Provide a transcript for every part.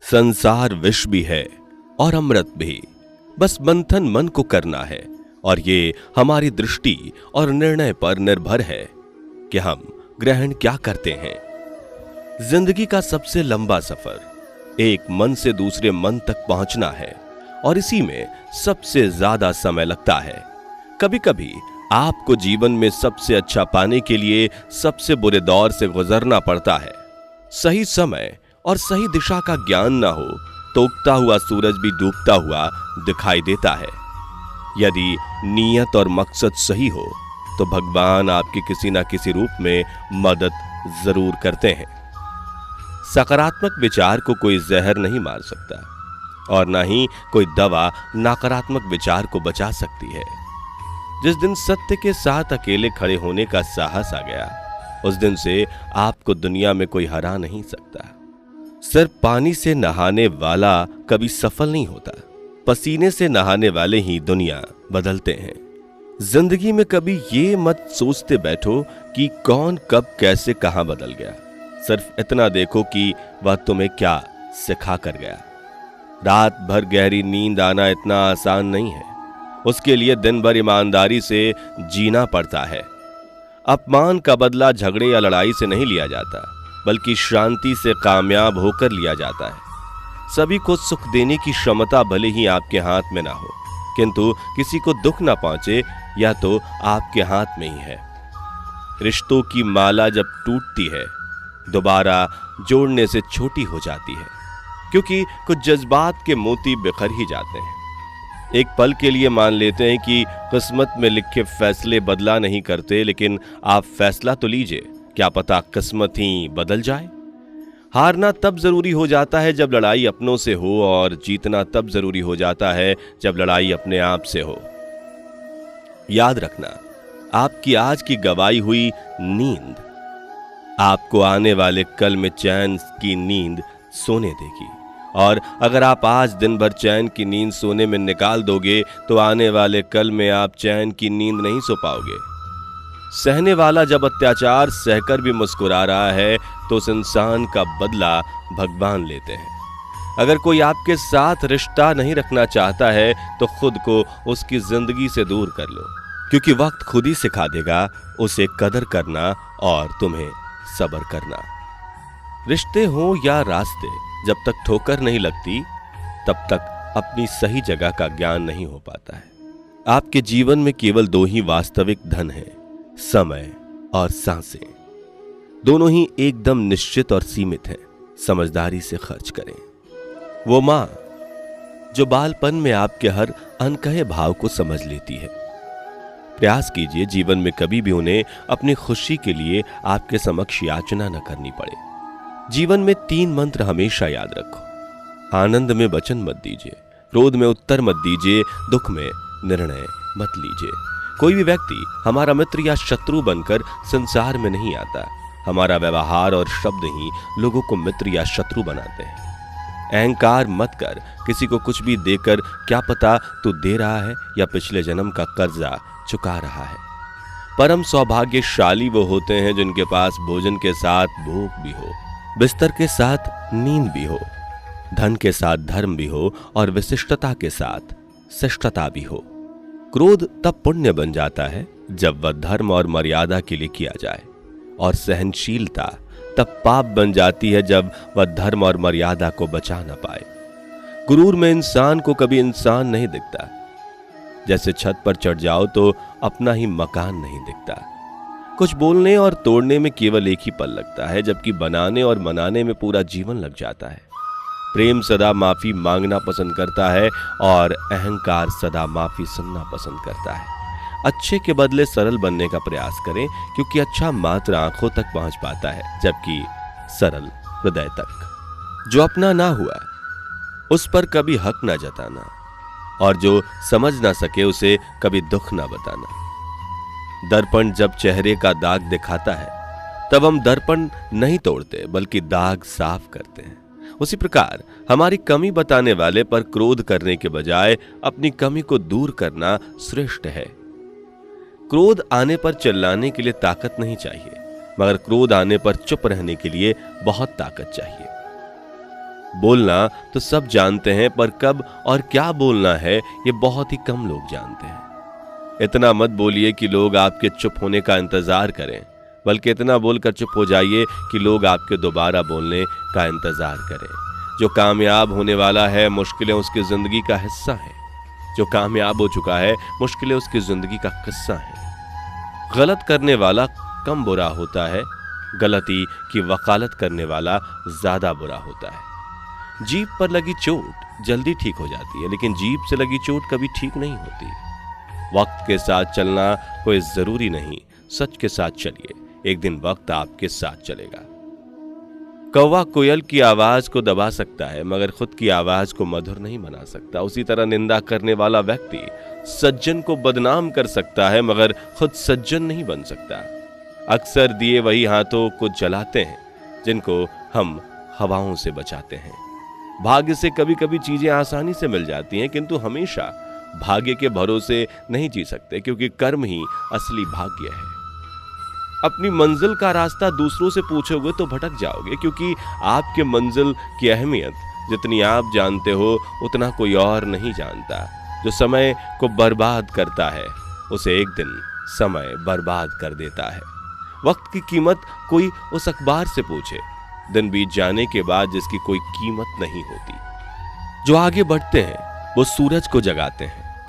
संसार विष भी है और अमृत भी, बस मंथन मन को करना है और ये हमारी दृष्टि और निर्णय पर निर्भर है कि हम ग्रहण क्या करते हैं। जिंदगी का सबसे लंबा सफर एक मन से दूसरे मन तक पहुंचना है और इसी में सबसे ज्यादा समय लगता है। कभी कभी आपको जीवन में सबसे अच्छा पाने के लिए सबसे बुरे दौर से गुजरना पड़ता है। सही समय और सही दिशा का ज्ञान ना हो तो उगता हुआ सूरज भी डूबता हुआ दिखाई देता है। यदि नीयत और मकसद सही हो तो भगवान आपकी किसी ना किसी रूप में मदद जरूर करते हैं। सकारात्मक विचार को कोई जहर नहीं मार सकता और ना ही कोई दवा नकारात्मक विचार को बचा सकती है। जिस दिन सत्य के साथ अकेले खड़े होने का साहस आ गया, उस दिन से आपको दुनिया में कोई हरा नहीं सकता। सिर्फ पानी से नहाने वाला कभी सफल नहीं होता, पसीने से नहाने वाले ही दुनिया बदलते हैं। जिंदगी में कभी ये मत सोचते बैठो कि कौन कब कैसे कहां बदल गया। सिर्फ इतना देखो कि वह तुम्हें क्या सिखा कर गया। रात भर गहरी नींद आना इतना आसान नहीं है, उसके लिए दिन भर ईमानदारी से जीना पड़ता है। अपमान का बदला झगड़े या लड़ाई से नहीं लिया जाता, बल्कि शांति से कामयाब होकर लिया जाता है। सभी को सुख देने की क्षमता भले ही आपके हाथ में ना हो, किंतु किसी को दुख ना पहुंचे यह तो आपके हाथ में ही है। रिश्तों की माला जब टूटती है, दोबारा जोड़ने से छोटी हो जाती है, क्योंकि कुछ जज्बात के मोती बिखर ही जाते हैं। एक पल के लिए मान लेते हैं कि किस्मत में लिखे फैसले बदला नहीं करते, लेकिन आप फैसला तो लीजिए, क्या पता किस्मत ही बदल जाए। हारना तब जरूरी हो जाता है जब लड़ाई अपनों से हो, और जीतना तब जरूरी हो जाता है जब लड़ाई अपने आप से हो। याद रखना, आपकी आज की गवाई हुई नींद आपको आने वाले कल में चैन की नींद सोने देगी, और अगर आप आज दिन भर चैन की नींद सोने में निकाल दोगे तो आने वाले कल में आप चैन की नींद नहीं सो पाओगे। सहने वाला जब अत्याचार सहकर भी मुस्कुरा रहा है तो उस इंसान का बदला भगवान लेते हैं। अगर कोई आपके साथ रिश्ता नहीं रखना चाहता है तो खुद को उसकी जिंदगी से दूर कर लो, क्योंकि वक्त खुद ही सिखा देगा उसे कदर करना और तुम्हें सब्र करना। रिश्ते हो या रास्ते, जब तक ठोकर नहीं लगती तब तक अपनी सही जगह का ज्ञान नहीं हो पाता है। आपके जीवन में केवल दो ही वास्तविक धन है, समय और सांसें। दोनों ही एकदम निश्चित और सीमित हैं। समझदारी से खर्च करें। वो मां जो बालपन में आपके हर अनकहे भाव को समझ लेती है। प्रयास कीजिए जीवन में कभी भी उन्हें अपनी खुशी के लिए आपके समक्ष याचना न करनी पड़े। जीवन में 3 मंत्र हमेशा याद रखो। आनंद में वचन मत दीजिए, क्रोध में उत्तर मत दीजिए, दुख में निर्णय मत लीजिए। कोई भी व्यक्ति हमारा मित्र या शत्रु बनकर संसार में नहीं आता। हमारा व्यवहार और शब्द ही लोगों को मित्र या शत्रु बनाते हैं। अहंकार मत कर, किसी को कुछ भी देकर क्या पता तू दे रहा है या पिछले जन्म का कर्जा चुका रहा है। परम सौभाग्यशाली वो होते हैं जिनके पास भोजन के साथ भूख भी हो, बिस्तर के साथ नींद भी हो, धन के साथ धर्म भी हो और विशिष्टता के साथ शिष्टता भी हो। क्रोध तब पुण्य बन जाता है जब वह धर्म और मर्यादा के लिए किया जाए, और सहनशीलता तब पाप बन जाती है जब वह धर्म और मर्यादा को बचा न पाए। गुरूर में इंसान को कभी इंसान नहीं दिखता। जैसे छत पर चढ़ जाओ तो अपना ही मकान नहीं दिखता। कुछ बोलने और तोड़ने में केवल एक ही पल लगता है, जबकि बनाने और मनाने में पूरा जीवन लग जाता है। प्रेम सदा माफी मांगना पसंद करता है और अहंकार सदा माफी सुनना पसंद करता है। अच्छे के बदले सरल बनने का प्रयास करें, क्योंकि अच्छा मात्र आंखों तक पहुंच पाता है, जबकि सरल हृदय तक। जो अपना ना हुआ उस पर कभी हक ना जताना, और जो समझ ना सके उसे कभी दुख ना बताना। दर्पण जब चेहरे का दाग दिखाता है तब हम दर्पण नहीं तोड़ते बल्कि दाग साफ करते हैं। उसी प्रकार हमारी कमी बताने वाले पर क्रोध करने के बजाय अपनी कमी को दूर करना श्रेष्ठ है। क्रोध आने पर चिल्लाने के लिए ताकत नहीं चाहिए, मगर क्रोध आने पर चुप रहने के लिए बहुत ताकत चाहिए। बोलना तो सब जानते हैं, पर कब और क्या बोलना है ये बहुत ही कम लोग जानते हैं। इतना मत बोलिए कि लोग आपके चुप होने का इंतजार करें, बल्कि इतना बोलकर चुप हो जाइए कि लोग आपके दोबारा बोलने का इंतजार करें। जो कामयाब होने वाला है, मुश्किलें उसकी जिंदगी का हिस्सा है। जो कामयाब हो चुका है, मुश्किलें उसकी जिंदगी का किस्सा है। गलत करने वाला कम बुरा होता है, गलती की वकालत करने वाला ज्यादा बुरा होता है। जीभ पर लगी चोट जल्दी ठीक हो जाती है, लेकिन जीभ से लगी चोट कभी ठीक नहीं होती। वक्त के साथ चलना कोई जरूरी नहीं, सच के साथ चलिए, एक दिन वक्त आपके साथ चलेगा। कौवा कोयल की आवाज को दबा सकता है, मगर खुद की आवाज को मधुर नहीं बना सकता। उसी तरह निंदा करने वाला व्यक्ति सज्जन को बदनाम कर सकता है, मगर खुद सज्जन नहीं बन सकता। अक्सर दिए वही हाथों को जलाते हैं जिनको हम हवाओं से बचाते हैं। भाग्य से कभी कभी चीजें आसानी से मिल जाती हैं, किंतु हमेशा भाग्य के भरोसे नहीं जी सकते, क्योंकि कर्म ही असली भाग्य है। अपनी मंजिल का रास्ता दूसरों से पूछोगे तो भटक जाओगे, क्योंकि आपके मंजिल की अहमियत जितनी आप जानते हो उतना कोई और नहीं जानता। जो समय को बर्बाद करता है उसे एक दिन समय बर्बाद कर देता है। वक्त की कीमत कोई उस अखबार से पूछे, दिन बीत जाने के बाद जिसकी कोई कीमत नहीं होती। जो आगे बढ़ते हैं वो सूरज को जगाते हैं,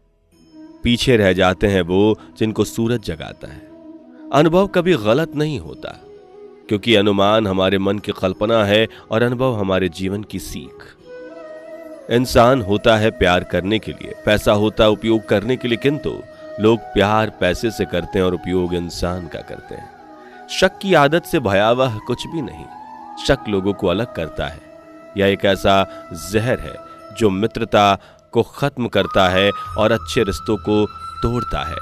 पीछे रह जाते हैं वो जिनको सूरज जगाता है। अनुभव कभी गलत नहीं होता, क्योंकि अनुमान हमारे मन की कल्पना है और अनुभव हमारे जीवन की सीख। इंसान होता है प्यार करने के लिए, पैसा होता है उपयोग करने के लिए, किंतु लोग प्यार पैसे से करते हैं और उपयोग इंसान का करते हैं। शक की आदत से भयावह कुछ भी नहीं। शक लोगों को अलग करता है। यह एक ऐसा जहर है जो मित्रता को खत्म करता है और अच्छे रिश्तों को तोड़ता है।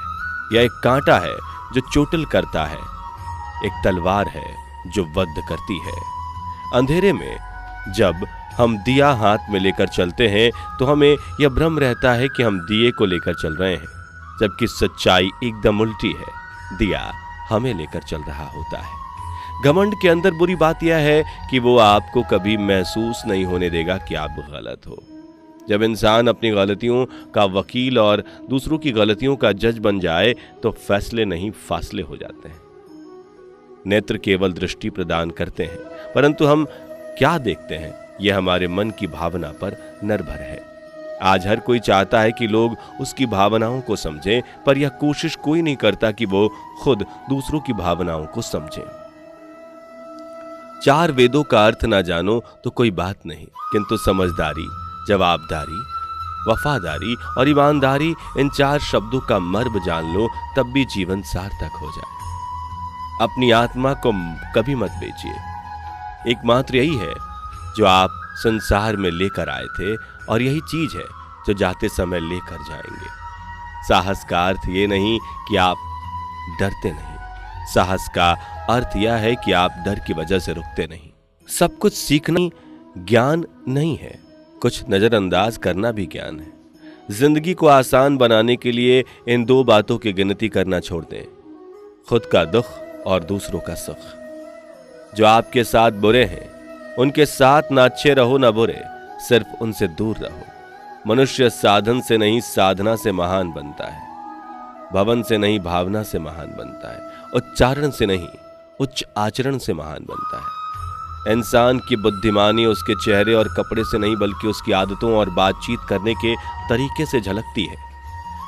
यह एक कांटा है जो चोटिल करता है, एक तलवार है जो वध करती है। अंधेरे में जब हम दिया हाथ में लेकर चलते हैं तो हमें यह भ्रम रहता है कि हम दिए को लेकर चल रहे हैं, जबकि सच्चाई एकदम उल्टी है। दिया हमें लेकर चल रहा होता है। घमंड के अंदर बुरी बात यह है कि वो आपको कभी महसूस नहीं होने देगा कि आप गलत हो। जब इंसान अपनी गलतियों का वकील और दूसरों की गलतियों का जज बन जाए तो फैसले नहीं फासले हो जाते हैं। नेत्र केवल दृष्टि प्रदान करते हैं, परंतु हम क्या देखते हैं यह हमारे मन की भावना पर निर्भर है। आज हर कोई चाहता है कि लोग उसकी भावनाओं को समझें, पर यह कोशिश कोई नहीं करता कि वो खुद दूसरों की भावनाओं को समझें। चार वेदों का अर्थ ना जानो तो कोई बात नहीं, किंतु समझदारी, जवाबदारी, वफादारी और ईमानदारी, इन चार शब्दों का मर्म जान लो, तब भी जीवन सार्थक हो जाए। अपनी आत्मा को कभी मत बेचिए। एकमात्र यही है जो आप संसार में लेकर आए थे, और यही चीज है जो जाते समय लेकर जाएंगे। साहस का अर्थ ये नहीं कि आप डरते नहीं, साहस का अर्थ यह है कि आप डर की वजह से रुकते नहीं। सब कुछ सीखना ज्ञान नहीं है, कुछ नजरअंदाज करना भी ज्ञान है। जिंदगी को आसान बनाने के लिए इन दो बातों की गिनती करना छोड़ दें, खुद का दुख और दूसरों का सुख। जो आपके साथ बुरे हैं उनके साथ ना अच्छे रहो ना बुरे, सिर्फ उनसे दूर रहो। मनुष्य साधन से नहीं साधना से महान बनता है, भवन से नहीं भावना से महान बनता है, उच्चारण से नहीं उच्च आचरण से महान बनता है। इंसान की बुद्धिमानी उसके चेहरे और कपड़े से नहीं, बल्कि उसकी आदतों और बातचीत करने के तरीके से झलकती है।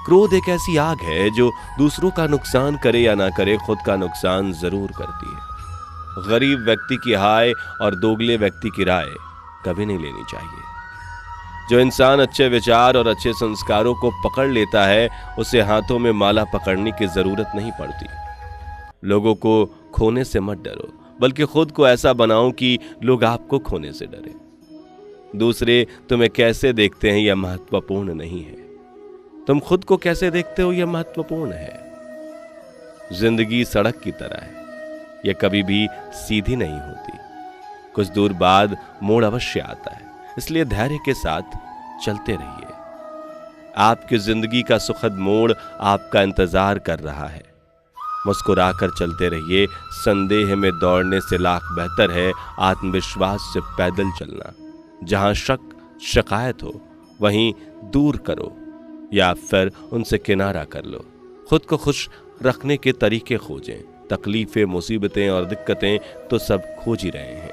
क्रोध एक ऐसी आग है जो दूसरों का नुकसान करे या ना करे, खुद का नुकसान जरूर करती है। गरीब व्यक्ति की हाय और दोगले व्यक्ति की राय कभी नहीं लेनी चाहिए। जो इंसान अच्छे विचार और अच्छे संस्कारों को पकड़ लेता है, उसे हाथों में माला पकड़ने की जरूरत नहीं पड़ती। लोगों को खोने से मत डरो, बल्कि खुद को ऐसा बनाओ कि लोग आपको खोने से डरे। दूसरे तुम्हें कैसे देखते हैं यह महत्वपूर्ण नहीं है, तुम खुद को कैसे देखते हो यह महत्वपूर्ण है। जिंदगी सड़क की तरह है, यह कभी भी सीधी नहीं होती। कुछ दूर बाद मोड़ अवश्य आता है, इसलिए धैर्य के साथ चलते रहिए। आपकी जिंदगी का सुखद मोड़ आपका इंतजार कर रहा है। मुस्कुराकर चलते रहिए। संदेह में दौड़ने से लाख बेहतर है आत्मविश्वास से पैदल चलना। जहां शक शिकायत हो वहीं दूर करो या फिर उनसे किनारा कर लो। खुद को खुश रखने के तरीके खोजें। तकलीफें, मुसीबतें और दिक्कतें तो सब खोज ही रहे हैं,